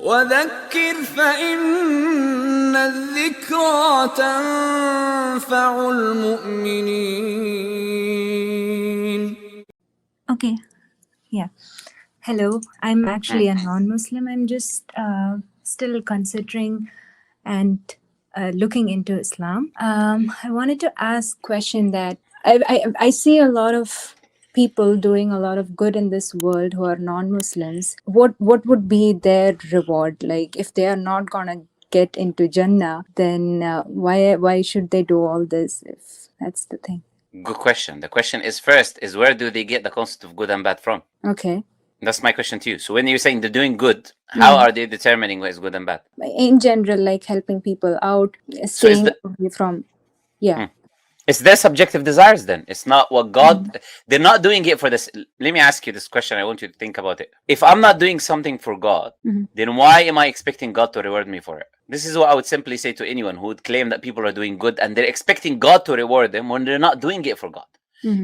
وذكر فإن الذكرى تنفع المؤمنين. Okay, yeah. Hello, I'm actually a non-Muslim. I'm just still considering and looking into Islam. I wanted to ask a question that I see a lot of people doing a lot of good in this world who are non-Muslims. What would be their reward? Like if they are not gonna get into Jannah, then why should they do all this? If that's the thing. Good question. The question is first is where do they get the concept of good and bad from? Okay. That's my question to you. So when you're saying they're doing good, how are they determining what is good and bad? In general, like helping people out, staying away from, It's their subjective desires then. It's not what God, they're not doing it for this. Let me ask you this question. I want you to think about it. If I'm not doing something for God, then why am I expecting God to reward me for it? This is what I would simply say to anyone who would claim that people are doing good and they're expecting God to reward them when they're not doing it for God.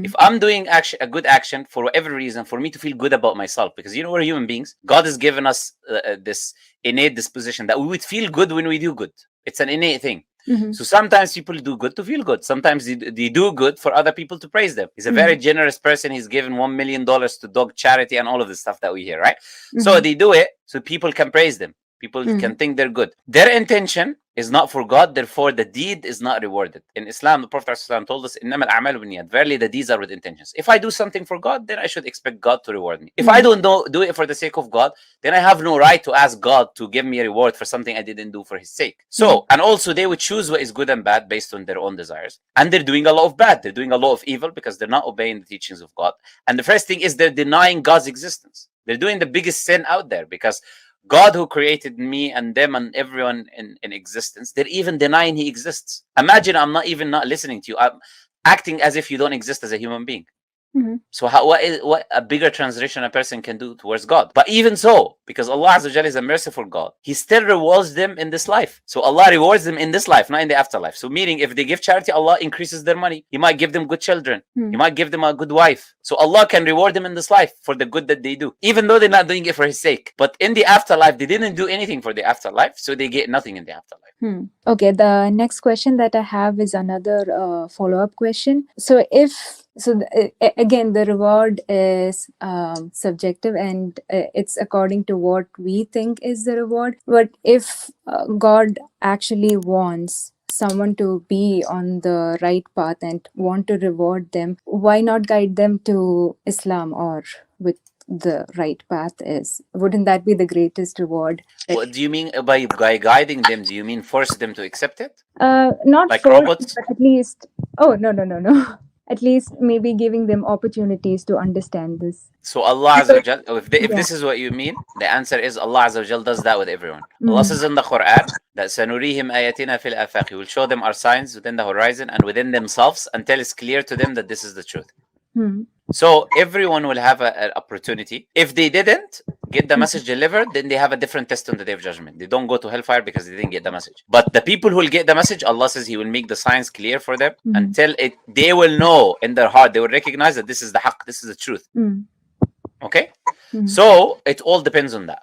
If I'm doing a good action for whatever reason, for me to feel good about myself, because we're human beings, God has given us this innate disposition that we would feel good when we do good. It's an innate thing. So sometimes people do good to feel good. Sometimes they do good for other people to praise them. He's a very generous person. He's given $1 million to dog charity and all of the stuff that we hear, right? So they do it so people can praise them. People can think they're good. Their intention is not for God, therefore the deed is not rewarded. In Islam, the Prophet ﷺ told us, إِنَّمَا الْأَعْمَالُ بِالنِّيَّاتِ. Verily the deeds are with intentions. If I do something for God, then I should expect God to reward me. If I don't do it for the sake of God, then I have no right to ask God to give me a reward for something I didn't do for his sake. So, and also they would choose what is good and bad based on their own desires. And they're doing a lot of bad. They're doing a lot of evil because they're not obeying the teachings of God. And the first thing is they're denying God's existence. They're doing the biggest sin out there because God who created me and them and everyone in existence, they're even denying he exists. Imagine I'm not listening to you. I'm acting as if you don't exist as a human being. So what a bigger transgression a person can do towards God. But even so, because Allah Azza wa Jalla is a merciful God, he still rewards them in this life. So Allah rewards them in this life, not in the afterlife. So meaning if they give charity, Allah increases their money. He might give them good children. He might give them a good wife. So Allah can reward them in this life for the good that they do, even though they're not doing it for his sake. But in the afterlife, they didn't do anything for the afterlife, so they get nothing in the afterlife. Okay, the next question that I have is another follow-up question. So again, the reward is subjective and it's according to what we think is the reward. But if God actually wants someone to be on the right path and want to reward them, why not guide them to Islam or with the right path is? Wouldn't that be the greatest reward? What do you mean by guiding them? Do you mean force them to accept it? Not like force, robots? but at least, no. At least maybe giving them opportunities to understand this. So Allah Azza wa Jal, if this is what you mean, the answer is Allah Azza wa Jal does that with everyone. Allah says in the Qur'an that سَنُرِيهِمْ آيَاتِنَا فِي الْآفَاقِ. We will show them our signs within the horizon and within themselves until it's clear to them that this is the truth. So everyone will have an opportunity. If they didn't get the message delivered, then they have a different test on the Day of Judgment. They don't go to hellfire because they didn't get the message. But the people who will get the message, Allah says He will make the signs clear for them until they will know in their heart, they will recognize that this is the haqq, this is the truth. Okay? So it all depends on that.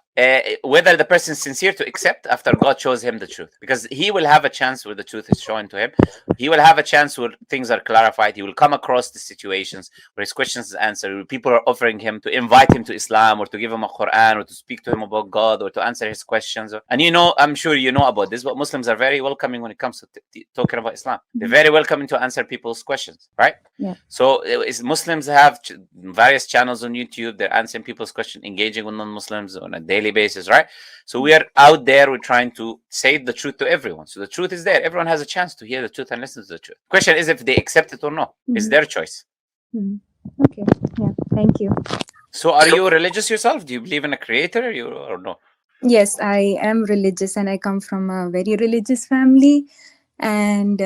Whether the person is sincere to accept after God shows him the truth. Because he will have a chance where the truth is shown to him. He will have a chance where things are clarified. He will come across the situations where his questions are answered. Where people are offering him to invite him to Islam or to give him a Qur'an or to speak to him about God or to answer his questions. And I'm sure you know about this, but Muslims are very welcoming when it comes to talking about Islam. They're very welcoming to answer people's questions, right? Yeah. So Muslims have various channels on YouTube. They're answering people's questions, engaging with non-Muslims on a daily basis, right? So we are out there, we're trying to say the truth to everyone. So the truth is there. Everyone has a chance to hear the truth and listen to the truth. Question is if they accept it or not. It's their choice. Okay. Yeah. Thank you. So are you religious yourself? Do you believe in a creator or no? Yes, I am religious and I come from a very religious family. And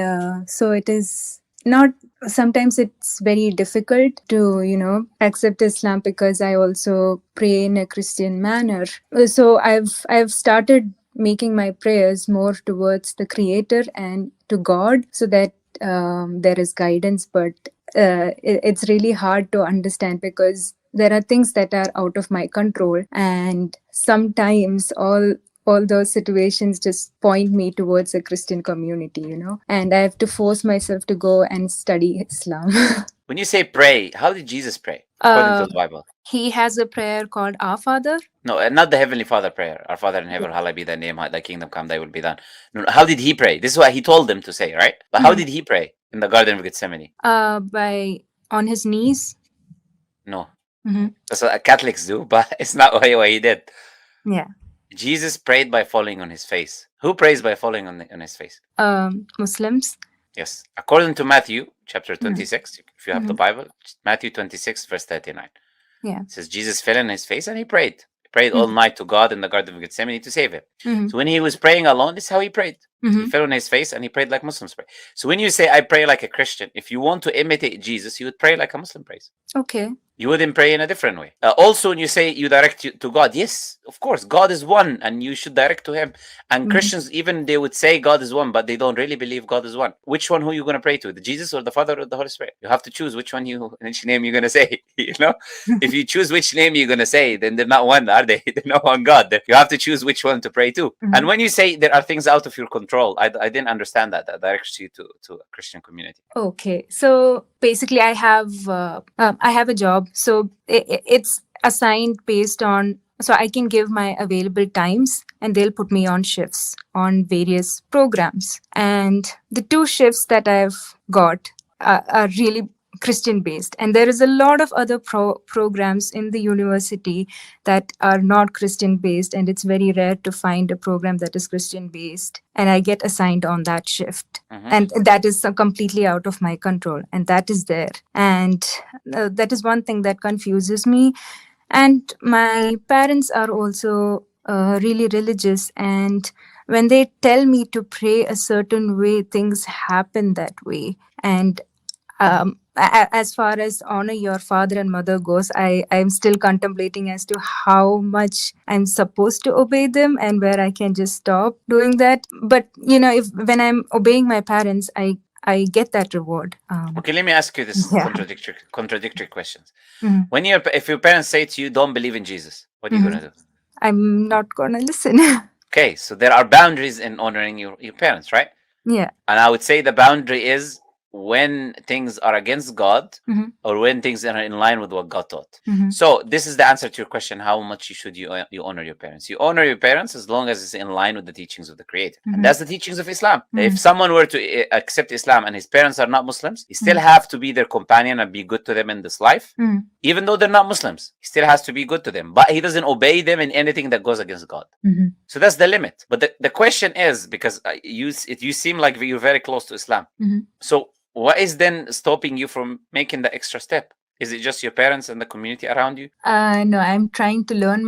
so it is not, sometimes it's very difficult to, accept Islam because I also pray in a Christian manner. So I've started making my prayers more towards the Creator and to God so that there is guidance. But it's really hard to understand because there are things that are out of my control, and sometimes all all those situations just point me towards a Christian community, and I have to force myself to go and study Islam. When you say pray, how did Jesus pray according to the Bible? He has a prayer called Our Father. No, not the Heavenly Father prayer. Our Father in heaven, hallowed be thy name, thy kingdom come, thy will be done. No, how did he pray? This is what he told them to say, right? But how did he pray in the Garden of Gethsemane? By on his knees. No. That's what Catholics do, but it's not what he did. Yeah. Jesus prayed by falling on his face. Who prays by falling on his face? Muslims. Yes. According to Matthew chapter 26, if you have the Bible, Matthew 26, verse 39. Yeah. It says Jesus fell on his face and he prayed. He prayed all night to God in the Garden of Gethsemane to save him. So when he was praying alone, this is how he prayed. He fell on his face and he prayed like Muslims pray. So when you say, I pray like a Christian, if you want to imitate Jesus, you would pray like a Muslim prays. Okay. You wouldn't pray in a different way. Also, when you say you direct to God, yes, of course, God is one and you should direct to him. And Christians, even they would say God is one, but they don't really believe God is one. Which one who are you going to pray to? The Jesus or the Father or the Holy Spirit? You have to choose which name you're going to say. If you choose which name you're going to say, then they're not one, are they? They're not one God. You have to choose which one to pray to. And when you say there are things out of your control, I didn't understand that directs you to a Christian community. Okay, so basically, I have a job, so it's assigned based on. So I can give my available times, and they'll put me on shifts on various programs. And the 2 shifts that I've got are really Christian based, and there is a lot of other programs in the university that are not Christian based, and it's very rare to find a program that is Christian based, and I get assigned on that shift. And that is completely out of my control, and that is there, and that is one thing that confuses me. And my parents are also really religious, and when they tell me to pray a certain way, things happen that way. And as far as honor your father and mother goes, I'm still contemplating as to how much I'm supposed to obey them and where I can just stop doing that. But if when I'm obeying my parents, I get that reward. Okay, let me ask you this contradictory questions. When if your parents say to you, "Don't believe in Jesus," what are you gonna do? I'm not gonna listen. Okay, so there are boundaries in honoring your parents, right? Yeah. And I would say the boundary is when things are against God or when things are in line with what God taught. So this is the answer to your question: how much should you honor your parents? You honor your parents as long as it's in line with the teachings of the Creator, and that's the teachings of Islam. If someone were to accept Islam and his parents are not Muslims, he still have to be their companion and be good to them in this life, even though they're not Muslims. He still has to be good to them, but he doesn't obey them in anything that goes against God. So that's the limit. But the question is, because you seem like you're very close to Islam, so what is then stopping you from making the extra step? Is it just your parents and the community around you? No, I'm trying to learn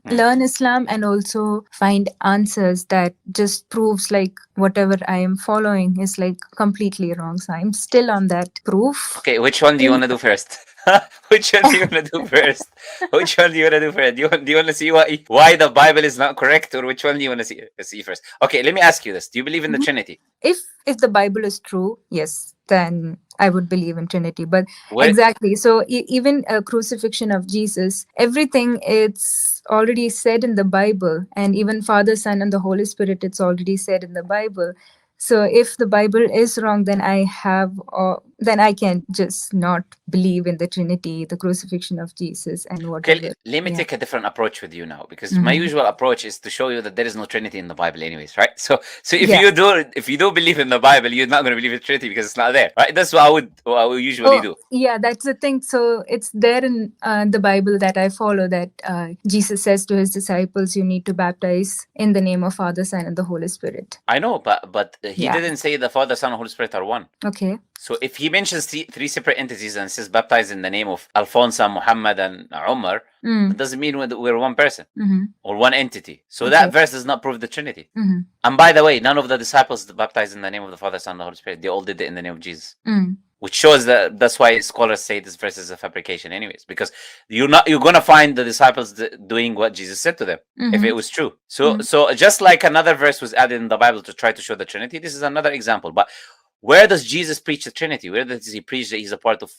learn Islam and also find answers that just proves like whatever I am following is like completely wrong. So I'm still on that proof. Okay, which one do you want to do first? Which one do you want to do first? Which one do you want to do first? Do you want to see why the Bible is not correct, or which one do you want to see first? Okay, let me ask you this: do you believe in the Trinity? If the Bible is true, yes, then I would believe in Trinity. But exactly, so even a crucifixion of Jesus, everything it's already said in the Bible, and even Father, Son, and the Holy Spirit, it's already said in the Bible. So if the Bible is wrong, then I can just not believe in the Trinity, the crucifixion of Jesus, and whatever. Okay, let me take a different approach with you now, because my usual approach is to show you that there is no Trinity in the Bible, anyways, right? So if you do believe in the Bible, you're not going to believe in Trinity because it's not there, right? That's what I would usually do. Yeah, that's the thing. So it's there in the Bible that I follow that Jesus says to his disciples, "You need to baptize in the name of Father, Son, and the Holy Spirit." I know, but he didn't say the Father, Son, and Holy Spirit are one. Okay. So if he mentions three separate entities and says baptized in the name of Alfonso, Muhammed, and Umar, it doesn't mean we're one person or one entity. So that verse does not prove the Trinity. And by the way, none of the disciples baptized in the name of the Father, Son, and the Holy Spirit. They all did it in the name of Jesus. Which shows that's why scholars say this verse is a fabrication anyways, because you're gonna find the disciples doing what Jesus said to them if it was true. So just like another verse was added in the Bible to try to show the Trinity, this is another example. But Where does Jesus preach the Trinity? Where does he preach that he's a part of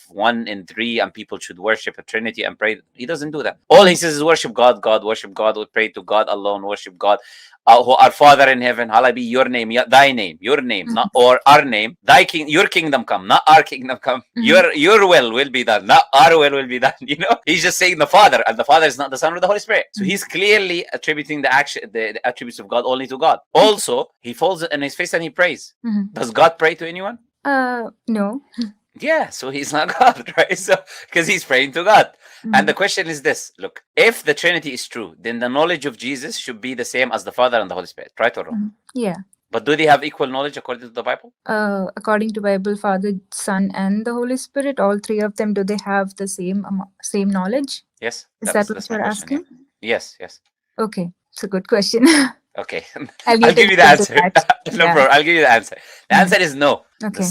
one in three, and people should worship a Trinity and pray? He doesn't do that. All he says is worship God, God, worship God. We pray to God alone, worship God. Who our Father in heaven, hallowed be your name, thy name, your name, not or our name. Your kingdom come, not our kingdom come. Your will be done, not our will be done. You know, he's just saying the Father, and the Father is not the Son or the Holy Spirit. So he's clearly attributing the attributes of God only to God. Also, he falls on his face and he prays. Does God pray to anyone? No. Yeah, so he's not God, right? So because he's praying to God. And the question is this: look, if the Trinity is true, then the knowledge of Jesus should be the same as the Father and the Holy Spirit, right or wrong? Yeah. But do they have equal knowledge according to the Bible? According to Bible, Father, Son, and the Holy Spirit, all three of them, do they have the same knowledge? Yes. Is that what you're asking? Yeah. Yes. Okay, it's a good question. Okay, I'll give you the answer. No Yeah. problem. I'll give you the answer. The answer is no. Okay.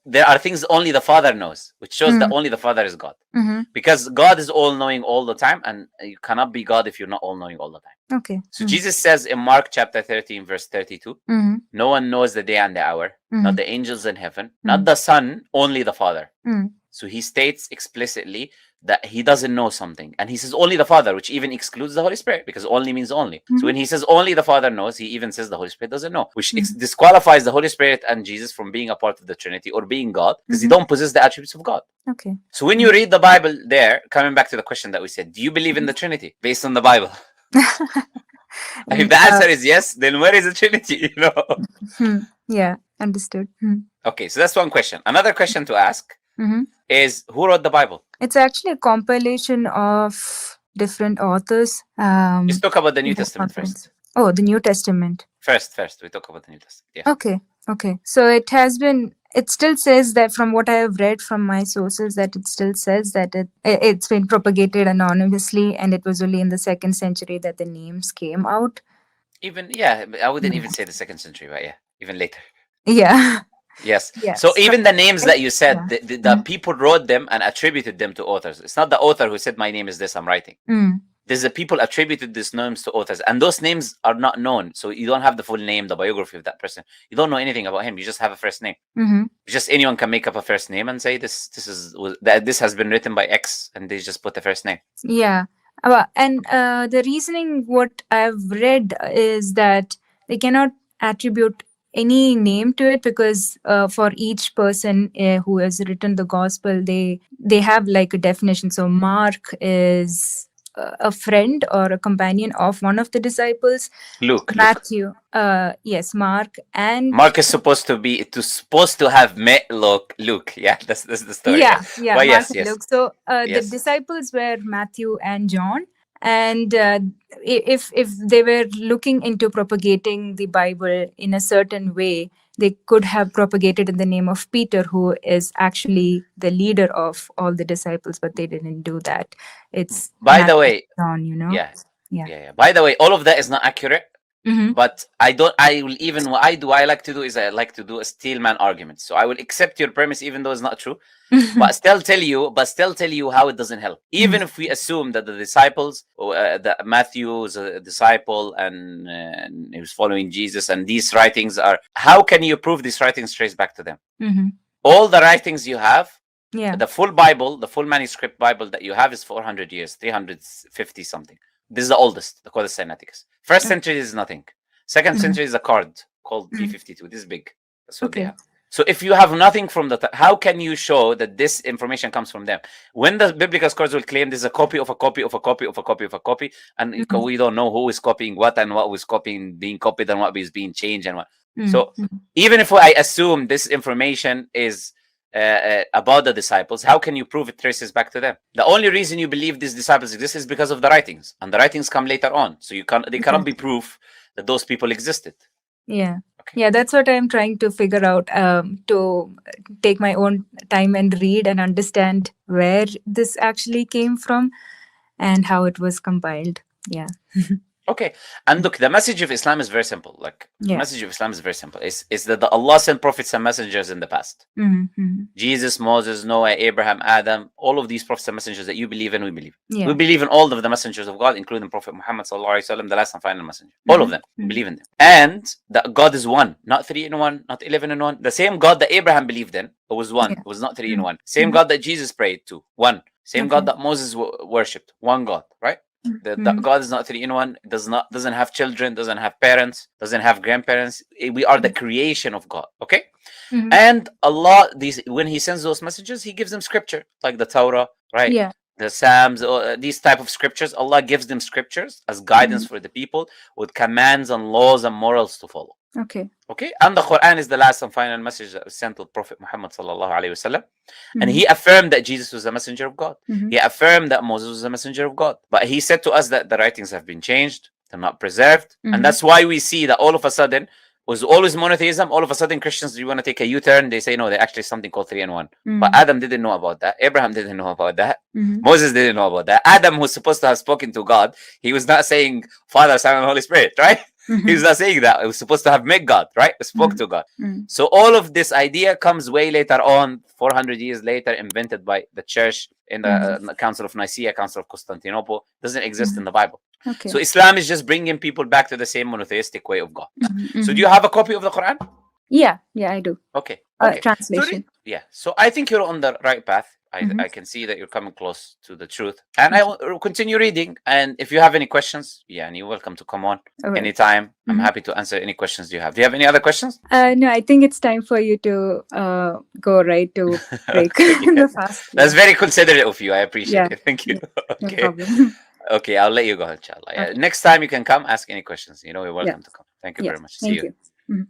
There are things only the Father knows, which shows that only the Father is God. Because God is all-knowing all the time, and you cannot be God if you're not all-knowing all the time. Okay. So Jesus says in Mark chapter 13, verse 32, no one knows the day and the hour, not the angels in heaven, not the Son, only the Father. So he states explicitly that he doesn't know something. And he says only the Father, which even excludes the Holy Spirit, because only means only. So when he says only the Father knows, he even says the Holy Spirit doesn't know, which disqualifies the Holy Spirit and Jesus from being a part of the Trinity or being God, because they don't possess the attributes of God. Okay. So when you read the Bible there, coming back to the question that we said, do you believe in the Trinity based on the Bible? If the answer is yes, then where is the Trinity? You know? Yeah, understood. Okay, so that's one question. Another question to ask is, who wrote the Bible? It's actually a compilation of different authors. Let's talk about the New Testament conference. first. Oh, the New Testament. First, we talk about the New Testament. Yeah. Okay. So it still says that, from what I have read from my sources, that it still says that it's been propagated anonymously, and it was only in the 2nd century that the names came out. I wouldn't even say the 2nd century, but yeah, even later. Yeah. Yes. Yes. So even the names that you said, Yeah. the people wrote them and attributed them to authors. It's not the author who said, my name is this, I'm writing. There's the people attributed these names to authors, and those names are not known. So you don't have the full name, the biography of that person. You don't know anything about him. You just have a first name. Just anyone can make up a first name and say this has been written by X, and they just put the first name. Yeah. And the reasoning, what I've read, is that they cannot attribute any name to it, because for each person who has written the gospel, they have like a definition. So Mark is a friend or a companion of one of the disciples. Matthew, yes, Mark, and Mark is supposed to have met Luke. Yeah, that's the story. Yeah. But Mark yes. and Luke. So Yes. the disciples were Matthew and John. And if they were looking into propagating the Bible in a certain way, they could have propagated in the name of Peter, who is actually the leader of all the disciples, but they didn't do that. It's By the way, John, you know. Yeah. By the way, all of that is not accurate. But I like to do a steelman argument. So I will accept your premise, even though it's not true, but still tell you how it doesn't help. Even if we assume that the disciples, that Matthew was a disciple and he was following Jesus, and these writings how can you prove these writings trace back to them? All the writings you have, the full Bible, the full manuscript Bible that you have is 400 years, 350 something. This is the oldest, the Codex Sinaiticus. 1st century is nothing. 2nd century is a card called P52. This is big. That's what they have. So if you have nothing from how can you show that this information comes from them? When the biblical scholars will claim there's a copy of a copy of a copy of a copy of a copy, and we don't know who is copying what and what was being copied and what is being changed and what. So even if I assume this information is about the disciples, how can you prove it traces back to them? The only reason you believe these disciples exist is because of the writings, and the writings come later on. So they cannot be proof that those people existed. Yeah. Yeah, that's what I'm trying to figure out, to take my own time and read and understand where this actually came from and how it was compiled. Yeah. Okay. And look, the message of Islam is very simple. Like, the Yeah. message of Islam is very simple. Is that Allah sent prophets and messengers in the past. Jesus, Moses, Noah, Abraham, Adam, all of these prophets and messengers that you believe in, we believe. Yeah. We believe in all of the messengers of God, including Prophet Muhammad sallallahu alaihi wasallam, the last and final messenger. All of them, we believe in them. And that God is one, not 3 in 1, not 11 in 1. The same God that Abraham believed in, it was one. Yeah. It was not 3 in 1. Same God that Jesus prayed to, one. Same God that Moses worshipped, one God, right? That God is not 3 in 1, doesn't have children, doesn't have parents, doesn't have grandparents. We are the creation of God. Okay. And Allah, when He sends those messages, He gives them scripture, like the Torah, right? Yeah. The Psalms, these type of scriptures. Allah gives them scriptures as guidance for the people, with commands and laws and morals to follow. Okay. Okay, and the Qur'an is the last and final message that was sent to Prophet Muhammad sallallahu alaihi wasallam, and he affirmed that Jesus was a messenger of God. He affirmed that Moses was a messenger of God. But he said to us that the writings have been changed, they're not preserved, and that's why we see that all of a sudden was always monotheism. All of a sudden, Christians, you want to take a U-turn, they say no, they actually something called 3 in 1. But Adam didn't know about that. Abraham didn't know about that. Moses didn't know about that. Adam was supposed to have spoken to God. He was not saying Father, Son, and Holy Spirit, right? He was not saying that. He was supposed to have met God, right? Spoke to God. So all of this idea comes way later on, 400 years later, invented by the church in the Council of Nicaea, Council of Constantinople. Doesn't exist in the Bible. Okay. So Islam is just bringing people back to the same monotheistic way of God. So do you have a copy of the Quran? Yeah, I do. Okay. Translation. So I think you're on the right path. I can see that you're coming close to the truth, and I will continue reading. And if you have any questions, and you're welcome to come on anytime. I'm happy to answer any questions you have. Do you have any other questions? No, I think it's time for you to go right to break the fast. That's very considerate of you. I appreciate it. Thank you. No Okay. problem. Okay, I'll let you go, inshallah. Next time you can come, ask any questions. You're welcome to come. Thank you very much. See Thank you. you.